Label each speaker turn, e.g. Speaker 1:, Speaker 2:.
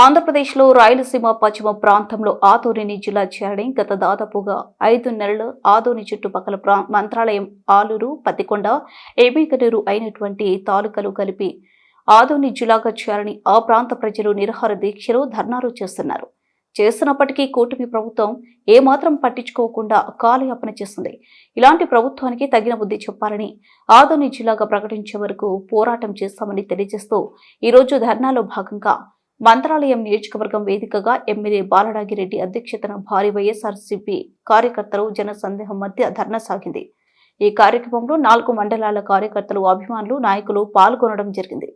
Speaker 1: ఆంధ్రప్రదేశ్లో రాయలసీమ పశ్చిమ ప్రాంతంలో ఆదోనిని జిల్లా చేరని గత దాదాపుగా 5 నెలలు ఆదోని చుట్టుపక్కల మంత్రాలయం, ఆలూరు, పత్తికొండ, ఎమ్మిగనూరు అయినటువంటి తాలూకాలు కలిపి ఆదోని జిల్లాగా చేరని ఆ ప్రాంత ప్రజలు నిరాహార దీక్షలు, ధర్నాలు చేస్తున్నప్పటికీ కూటమి ప్రభుత్వం ఏమాత్రం పట్టించుకోకుండా కాలయాపన చేస్తుంది. ఇలాంటి ప్రభుత్వానికి తగిన బుద్ధి చెప్పాలని ఆదోని జిల్లాగా ప్రకటించే వరకు పోరాటం చేస్తామని తెలియజేస్తూ ఈరోజు ధర్నాలో భాగంగా మంత్రాలయం నియోజకవర్గం వేదికగా ఎమ్మెల్యే బాలనాగిరెడ్డి అధ్యక్షతన భారీ వైఎస్ఆర్సీపీ కార్యకర్తలు జన సందేహం మధ్య ధర్నా సాగింది. ఈ కార్యక్రమంలో 4 మండలాల కార్యకర్తలు, అభిమానులు, నాయకులు పాల్గొనడం జరిగింది.